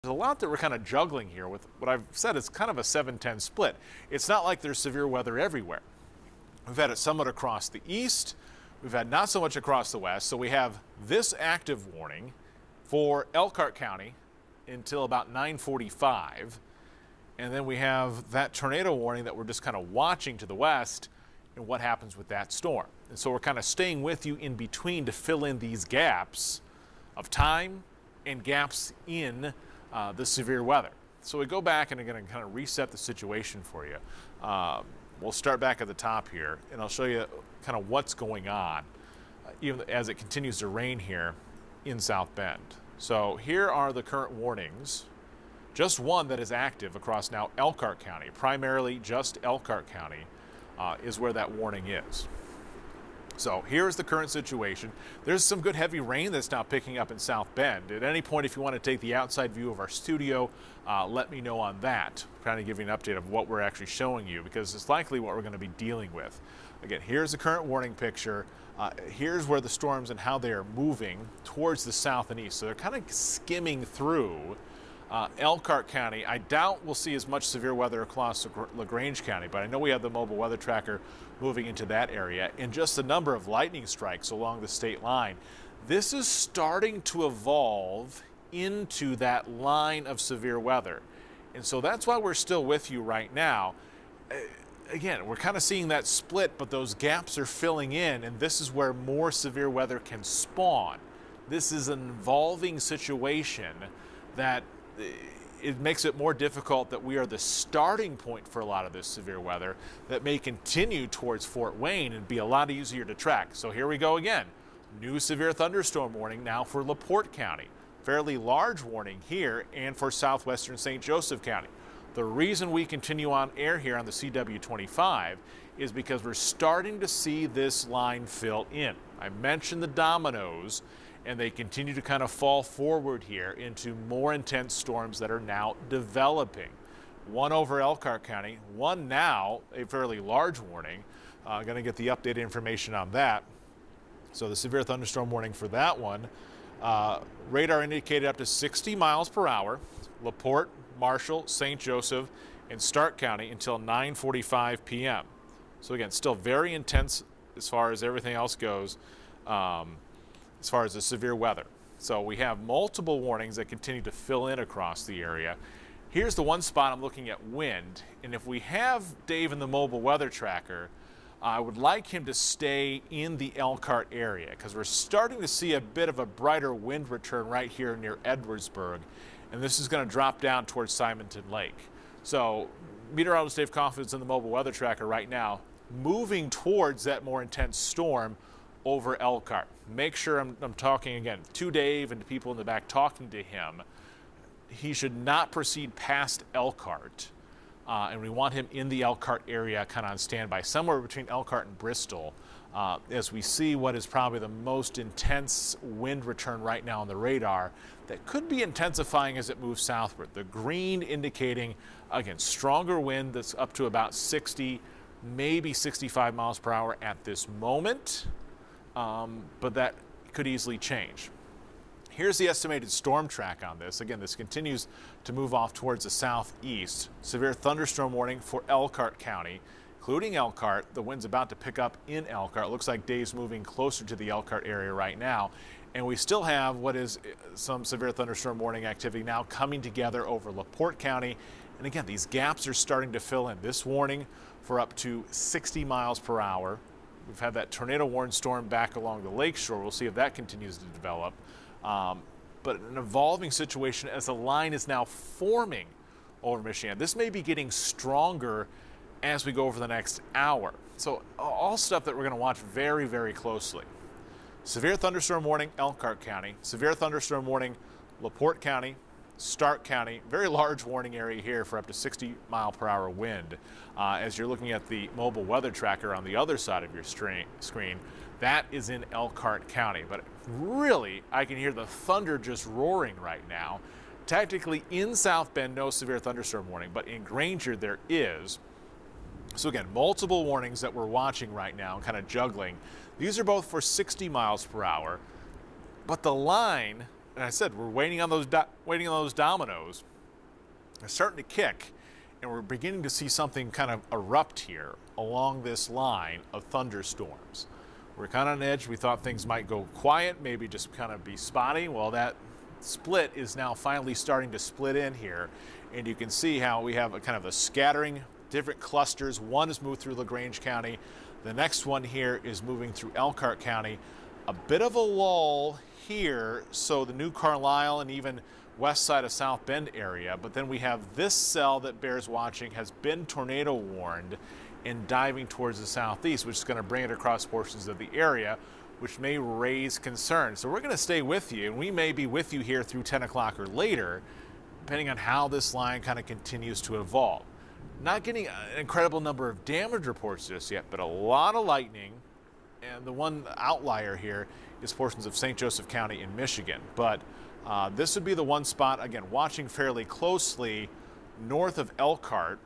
There's a lot that we're kind of juggling here with what I've said is kind of a 7-10 split. It's not like there's severe weather everywhere. We've had it somewhat across the east. We've had not so much across the west. So we have this active warning for Elkhart County until about 9:45. And then we have that tornado warning that we're just kind of watching to the west and what happens with that storm. And so we're kind of staying with you in between to fill in these gaps of time and gaps in the severe weather. So we go back and I'm going to kind of reset the situation for you. We'll start back at the top here, and I'll show you kind of what's going on even as it continues to rain here in South Bend. So here are the current warnings. Just one that is active across now Elkhart County, primarily just Elkhart County is where that warning is. So here's the current situation. There's some good heavy rain that's now picking up in South Bend. At any point, if you want to take the outside view of our studio, let me know on that. Kind of give you an update of what we're actually showing you, because it's likely what we're going to be dealing with. Again, here's the current warning picture. Here's where the storms and how they are moving towards the south and east. So they're kind of skimming through Elkhart County. I doubt we'll see as much severe weather across LaGrange County, but I know we have the mobile weather tracker moving into that area, and just the number of lightning strikes along the state line. This is starting to evolve into that line of severe weather. And so that's why we're still with you right now. Again, we're kind of seeing that split, but those gaps are filling in, and this is where more severe weather can spawn. This is an evolving situation that it makes it more difficult that we are the starting point for a lot of this severe weather that may continue towards Fort Wayne and be a lot easier to track. So here we go again. New severe thunderstorm warning now for LaPorte County. Fairly large warning here and for southwestern St. Joseph County. The reason we continue on air here on the CW25 is because we're starting to see this line fill in. I mentioned the dominoes, and they continue to kind of fall forward here into more intense storms that are now developing. One over Elkhart County, one now, a fairly large warning. Going to get the updated information on that. So the severe thunderstorm warning for that one, radar indicated up to 60 miles per hour, LaPorte, Marshall, St. Joseph, and Stark County until 9:45 p.m. So again, still very intense as far as everything else goes. As far as the severe weather. So we have multiple warnings that continue to fill in across the area. Here's the one spot I'm looking at wind, and if we have Dave in the mobile weather tracker, I would like him to stay in the Elkhart area because we're starting to see a bit of a brighter wind return right here near Edwardsburg, and this is going to drop down towards Simonton Lake. So Meteorologist Dave Kaufman's in the mobile weather tracker right now, moving towards that more intense storm over Elkhart. Make sure I'm talking again to Dave and to people in the back talking to him. He should not proceed past Elkhart, and we want him in the Elkhart area kind of on standby, somewhere between Elkhart and Bristol, as we see what is probably the most intense wind return right now on the radar that could be intensifying as it moves southward. The green indicating, again, stronger wind that's up to about 60, maybe 65 miles per hour at this moment. But that could easily change. Here's the estimated storm track on this. Again, this continues to move off towards the southeast. Severe thunderstorm warning for Elkhart County, including Elkhart. The wind's about to pick up in Elkhart. It looks like Dave's moving closer to the Elkhart area right now. And we still have what is some severe thunderstorm warning activity now coming together over LaPorte County. And again, these gaps are starting to fill in. This warning for up to 60 miles per hour. We've had that tornado warning storm back along the lakeshore. We'll see if that continues to develop. But an evolving situation as the line is now forming over Michiana. This may be getting stronger as we go over the next hour. So all stuff that we're going to watch very, very closely. Severe thunderstorm warning, Elkhart County. Severe thunderstorm warning, LaPorte County, Stark County. Very large warning area here for up to 60 mile per hour wind. As you're looking at the mobile weather tracker on the other side of your screen, that is in Elkhart County. But really, I can hear the thunder just roaring right now. Technically in South Bend, no severe thunderstorm warning, but in Granger there is. So again, multiple warnings that we're watching right now, kind of juggling. These are both for 60 miles per hour, but the line and I said we're waiting on those dominoes. They're starting to kick, and we're beginning to see something kind of erupt here along this line of thunderstorms. We're kind of on edge. We thought things might go quiet, maybe just kind of be spotty. Well, that split is now finally starting to split in here, and you can see how we have a kind of a scattering, different clusters. One is moved through LaGrange County. The next one here is moving through Elkhart County. A bit of a lull here, so the New Carlisle and even west side of South Bend area, but then we have this cell that bears watching, has been tornado warned and diving towards the southeast, which is going to bring it across portions of the area, which may raise concern. So we're going to stay with you, and we may be with you here through 10 o'clock or later, depending on how this line kind of continues to evolve. Not getting an incredible number of damage reports just yet, but a lot of lightning, and the one outlier here is portions of St. Joseph County in Michigan. But this would be the one spot, again, watching fairly closely north of Elkhart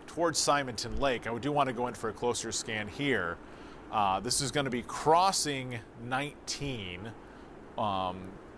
towards Simonton Lake. I do want to go in for a closer scan here. This is going to be crossing 19,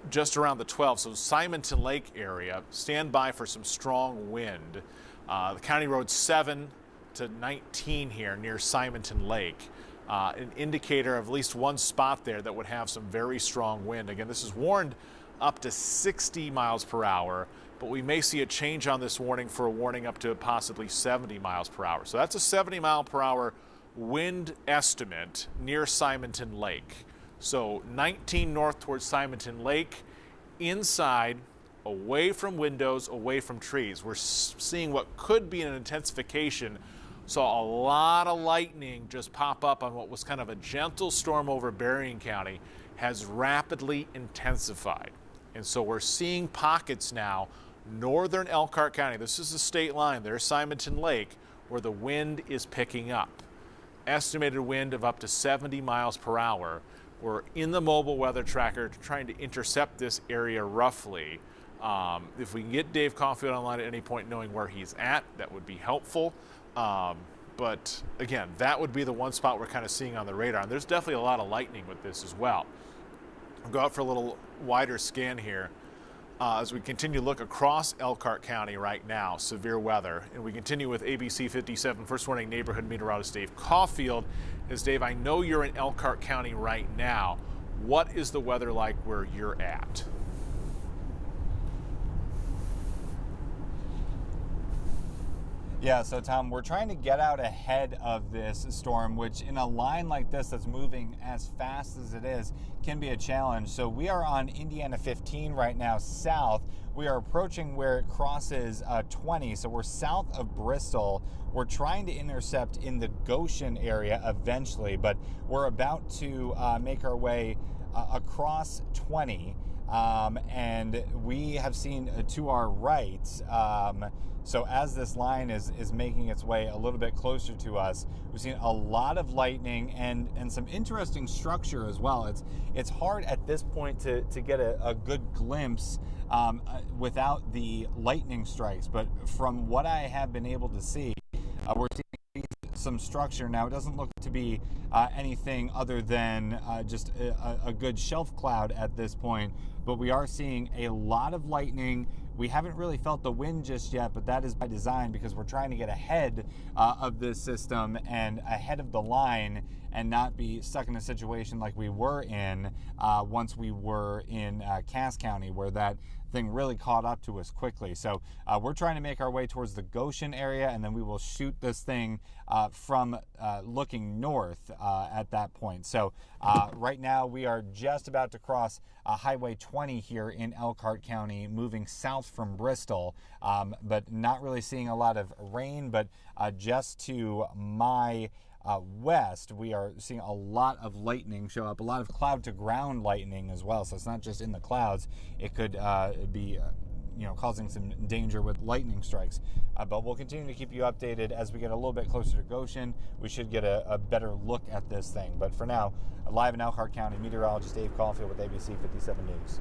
just around the 12. So Simonton Lake area, stand by for some strong wind. The County Road 7 to 19 here near Simonton Lake. An indicator of at least one spot there that would have some very strong wind. Again, this is warned up to 60 miles per hour, but we may see a change on this warning for a warning up to possibly 70 miles per hour. So that's a 70 mile per hour wind estimate near Simonton Lake. So 19 north towards Simonton Lake, inside, away from windows, away from trees. We're seeing what could be an intensification. Saw a lot of lightning just pop up on what was kind of a gentle storm over Berrien County, has rapidly intensified. And so we're seeing pockets now, northern Elkhart County. This is the state line. There's Simonton Lake, where the wind is picking up. Estimated wind of up to 70 miles per hour. We're in the mobile weather tracker trying to intercept this area roughly. If we can get Dave Caulfield online at any point knowing where he's at, that would be helpful. But again, that would be the one spot we're kind of seeing on the radar. And there's definitely a lot of lightning with this as well. I'll go out for a little wider scan here as we continue to look across Elkhart County right now, severe weather. And we continue with ABC 57 First Warning Neighborhood Meteorologist Dave Caulfield. As Dave, I know you're in Elkhart County right now. What is the weather like where you're at? Yeah, so Tom, we're trying to get out ahead of this storm, which in a line like this that's moving as fast as it is can be a challenge. So we are on Indiana 15 right now, south. We are approaching where it crosses 20, so we're south of Bristol. We're trying to intercept in the Goshen area eventually, but we're about to make our way across 20. And we have seen to our right, so as this line is making its way a little bit closer to us, we've seen a lot of lightning and some interesting structure as well. It's hard at this point to get a good glimpse without the lightning strikes, but from what I have been able to see, we're seeing some structure. Now, it doesn't look to be anything other than just a good shelf cloud at this point, but we are seeing a lot of lightning. We haven't really felt the wind just yet, but that is by design because we're trying to get ahead of this system and ahead of the line and not be stuck in a situation like we were in once we were in Cass County, where that thing really caught up to us quickly. So we're trying to make our way towards the Goshen area, and then we will shoot this thing from looking north at that point. So right now we are just about to cross Highway 20 here in Elkhart County, moving south from Bristol, but not really seeing a lot of rain, but just to my west, we are seeing a lot of lightning show up, a lot of cloud to ground lightning as well. So it's not just in the clouds, it could be causing some danger with lightning strikes. But we'll continue to keep you updated as we get a little bit closer to Goshen. We should get a better look at this thing. But for now, live in Elkhart County, meteorologist Dave Caulfield with ABC 57 News.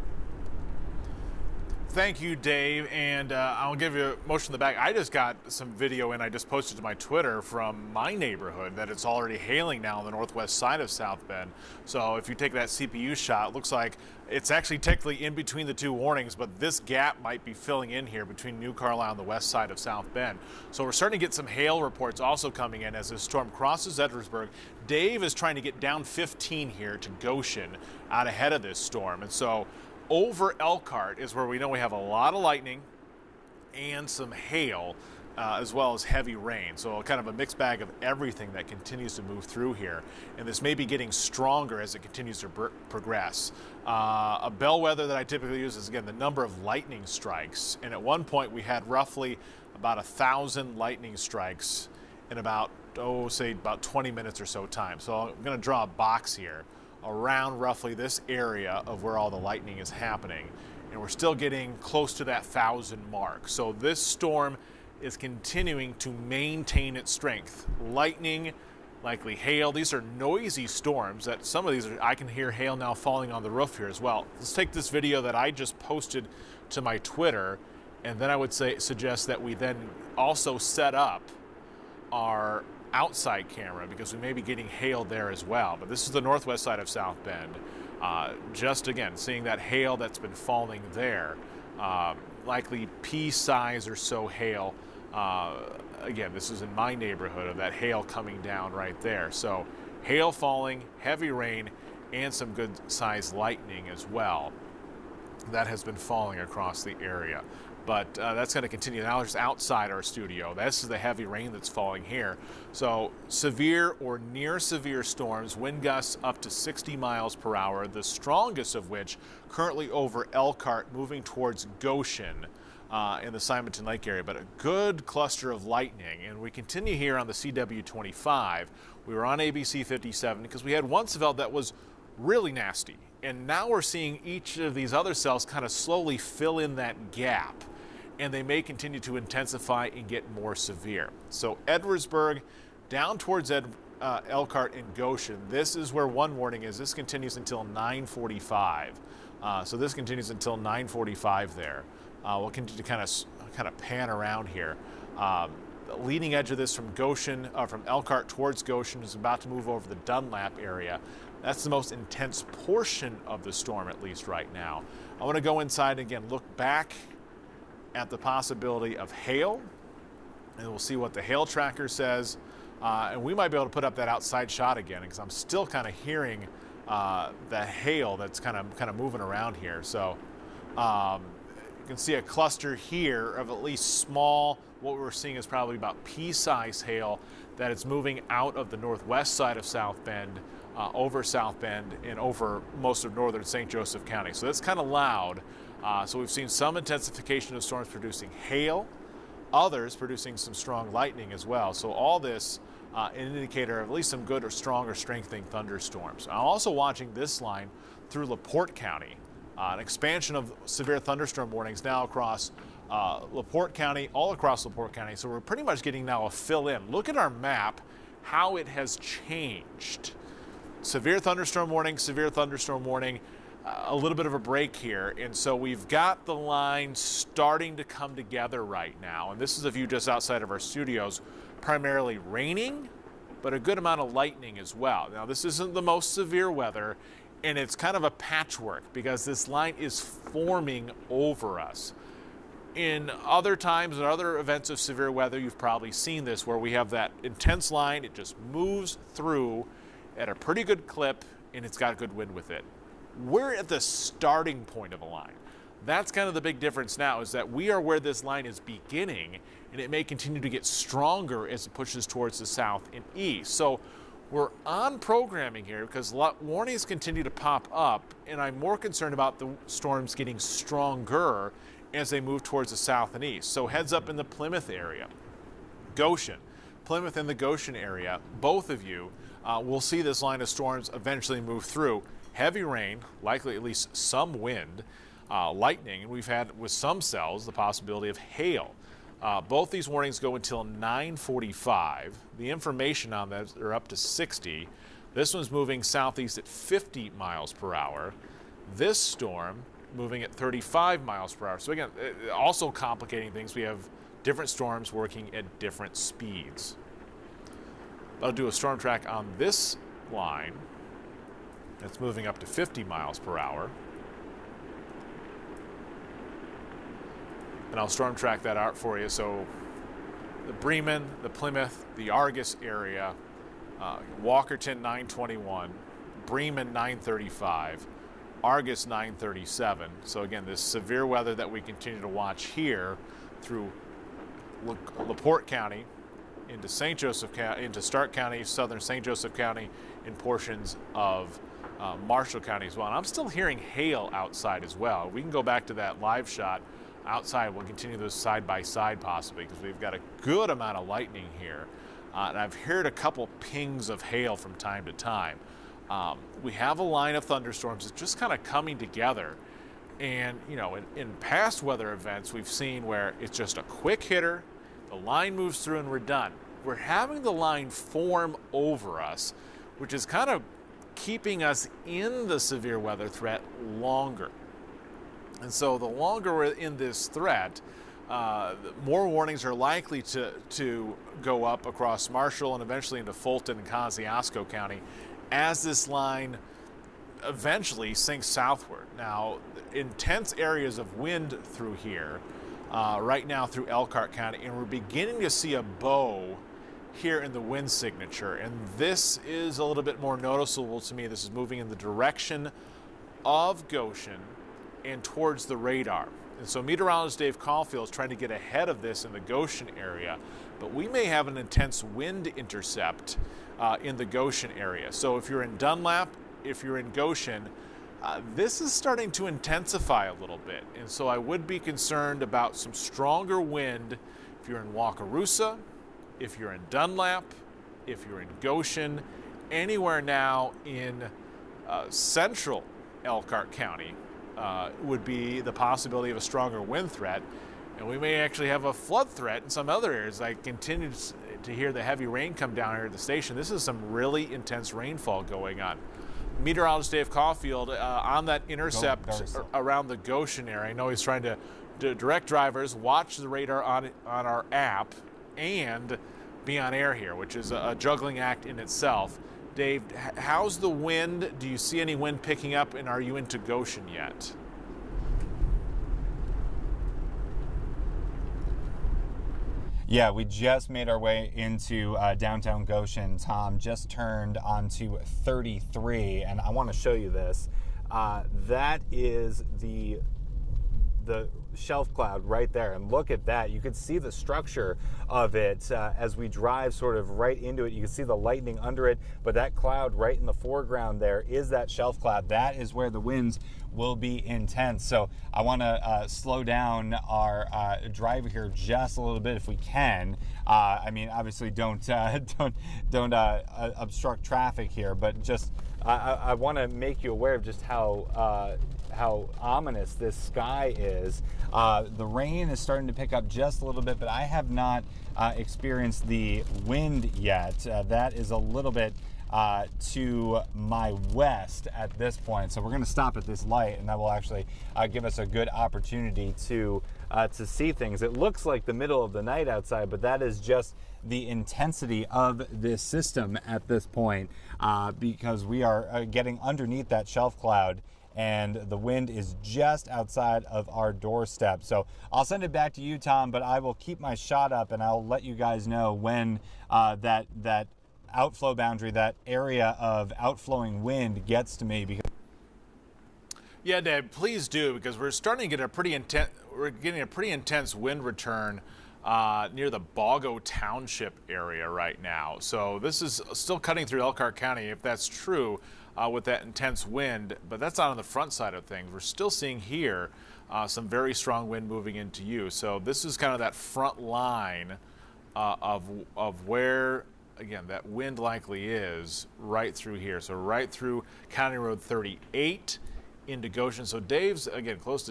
Thank you, Dave, and I'll give you a motion in the back. I just got some video and I just posted to my Twitter from my neighborhood that it's already hailing now on the northwest side of South Bend. So if you take that CPU shot, it looks like it's actually technically in between the two warnings, but this gap might be filling in here between New Carlisle and the west side of South Bend. So we're starting to get some hail reports also coming in as this storm crosses Edwardsburg. Dave is trying to get down 15 here to Goshen out ahead of this storm, and so over Elkhart is where we know we have a lot of lightning and some hail, as well as heavy rain. So kind of a mixed bag of everything that continues to move through here. And this may be getting stronger as it continues to progress. A bellwether that I typically use is, again, the number of lightning strikes. And at one point we had roughly about 1,000 lightning strikes in about, say about 20 minutes or so time. So I'm going to draw a box here around roughly this area of where all the lightning is happening, and we're still getting close to that 1,000 mark. So this storm is continuing to maintain its strength. Lightning, likely hail. These are noisy storms. That some of these I can hear hail now falling on the roof here as well. Let's take this video that I just posted to my Twitter, and then I would suggest that we then also set up our outside camera because we may be getting hail there as well. But this is the northwest side of South Bend. Just again, seeing that hail that's been falling there. Likely pea size or so hail. Again, this is in my neighborhood of that hail coming down right there. So hail falling, heavy rain, and some good sized lightning as well that has been falling across the area. But that's going to continue. Now just outside our studio. This is the heavy rain that's falling here. So severe or near severe storms, wind gusts up to 60 miles per hour, the strongest of which currently over Elkhart, moving towards Goshen in the Simonton Lake area. But a good cluster of lightning. And we continue here on the CW25. We were on ABC 57 because we had one cell that was really nasty. And now we're seeing each of these other cells kind of slowly fill in that gap, and they may continue to intensify and get more severe. So Edwardsburg down towards Elkhart and Goshen, this is where one warning is. This continues until 9:45. So this continues until 9:45 there. We'll continue to kind of pan around here. The leading edge of this from Goshen, from Elkhart towards Goshen, is about to move over the Dunlap area. That's the most intense portion of the storm, at least right now. I want to go inside and again, look back at the possibility of hail, and we'll see what the hail tracker says. And we might be able to put up that outside shot again because I'm still kind of hearing the hail that's kind of moving around here. So you can see a cluster here of at least small, what we're seeing is probably about pea-sized hail that is moving out of the northwest side of South Bend, over South Bend and over most of northern St. Joseph County. So that's kind of loud. So we've seen some intensification of storms producing hail, others producing some strong lightning as well. So all this an indicator of at least some good or strong or strengthening thunderstorms. I'm also watching this line through LaPorte County. An expansion of severe thunderstorm warnings now across LaPorte County, all across LaPorte County. So we're pretty much getting now a fill in. Look at our map, how it has changed. Severe thunderstorm warning, a little bit of a break here. And so we've got the line starting to come together right now. And this is a view just outside of our studios, primarily raining, but a good amount of lightning as well. Now, this isn't the most severe weather, and it's kind of a patchwork because this line is forming over us. In other times and other events of severe weather, you've probably seen this where we have that intense line, it just moves through at a pretty good clip, and it's got good wind with it. We're at the starting point of a line. That's kind of the big difference now, is that we are where this line is beginning, and it may continue to get stronger as it pushes towards the south and east. So we're on programming here because warnings continue to pop up, and I'm more concerned about the storms getting stronger as they move towards the south and east. So heads up in the Plymouth area, Goshen, Plymouth and the Goshen area, both of you will see this line of storms eventually move through. Heavy rain, likely at least some wind, lightning, and we've had with some cells the possibility of hail. Both these warnings go until 9:45. The information on that are up to 60. This one's moving southeast at 50 miles per hour. This storm moving at 35 miles per hour. So again, also complicating things. We have different storms working at different speeds. I'll do a storm track on this line. It's moving up to 50 miles per hour. And I'll storm track that out for you. So the Bremen, the Plymouth, the Argus area, Walkerton 921, Bremen 935, Argus 937. So again, this severe weather that we continue to watch here through LaPorte County into St. Joseph County, into Stark County, southern St. Joseph County, and portions of Marshall County as well. And I'm still hearing hail outside as well. We can go back to that live shot outside. We'll continue those side by side possibly because we've got a good amount of lightning here. And I've heard a couple pings of hail from time to time. We have a line of thunderstorms that's just kind of coming together. And, you know, in past weather events, we've seen where it's just a quick hitter, the line moves through and we're done. We're having the line form over us, which is kind of keeping us in the severe weather threat longer. And so the longer we're in this threat, more warnings are likely to go up across Marshall and eventually into Fulton and Kosciuszko County as this line eventually sinks southward. Now, intense areas of wind through here right now through Elkhart County, and we're beginning to see a bow here in the wind signature, and this is a little bit more noticeable to me. This is moving in the direction of Goshen and towards the radar. And so meteorologist Dave Caulfield is trying to get ahead of this in the Goshen area, but we may have an intense wind intercept in the Goshen area. So if you're in Dunlap, if you're in Goshen, this is starting to intensify a little bit. And so I would be concerned about some stronger wind if you're in Wakarusa, if you're in Dunlap, if you're in Goshen, anywhere now in central Elkhart County. Would be the possibility of a stronger wind threat, and we may actually have a flood threat in some other areas. I continue to hear the heavy rain come down here at the station. This is some really intense rainfall going on. Meteorologist Dave Caulfield on that intercept around the Goshen area. I know he's trying to direct drivers, watch the radar on our app, and be on air here, which is a juggling act in itself. Dave, how's the wind? Do you see any wind picking up, and are you into Goshen yet? Yeah, we just made our way into downtown Goshen. Tom just turned onto 33, and I want to show you this. That is the shelf cloud right there, and look at that. You can see the structure of it as we drive sort of right into it. You can see the lightning under it, but that cloud right in the foreground there is that shelf cloud. That is where the winds will be intense. So I want to slow down our drive here just a little bit if we can. I mean, obviously don't obstruct traffic here, but just I want to make you aware of just how ominous this sky is. The rain is starting to pick up just a little bit, but I have not experienced the wind yet. That is a little bit to my west at this point. So we're going to stop at this light, and that will actually give us a good opportunity to see things. It looks like the middle of the night outside, but that is just the intensity of this system at this point because we are getting underneath that shelf cloud, and the wind is just outside of our doorstep. So I'll send it back to you, Tom, but I will keep my shot up, and I'll let you guys know when that outflow boundary, that area of outflowing wind gets to me. Yeah, Dave, please do, because we're starting to get a pretty intense wind return near the Bago Township area right now. So this is still cutting through Elkhart County, if that's true, with that intense wind, but that's not on the front side of things. We're still seeing here some very strong wind moving into you. So this is kind of that front line of where, again, that wind likely is right through here. So right through County Road 38 into Goshen. So Dave's, again, close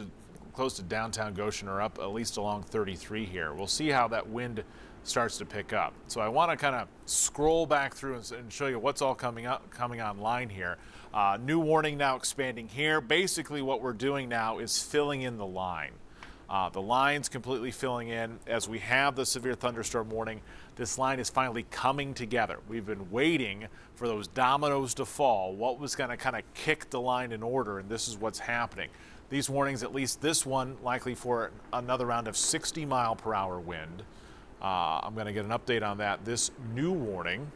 close to downtown Goshen are up at least along 33 here. We'll see how that wind starts to pick up. So I want to kind of scroll back through and show you what's all coming online here. New warning now expanding here. Basically what we're doing now is filling in the line. The line's completely filling in. As we have the severe thunderstorm warning, this line is finally coming together. We've been waiting for those dominoes to fall, what was going to kind of kick the line in order, and this is what's happening. These warnings, at least this one, likely for another round of 60-mile-per-hour wind. I'm going to get an update on that. This new warning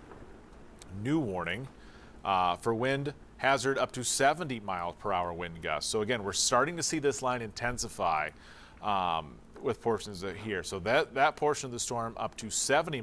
for wind hazard up to 70 miles per hour wind gusts. So again, we're starting to see this line intensify with portions here. So that portion of the storm up to 70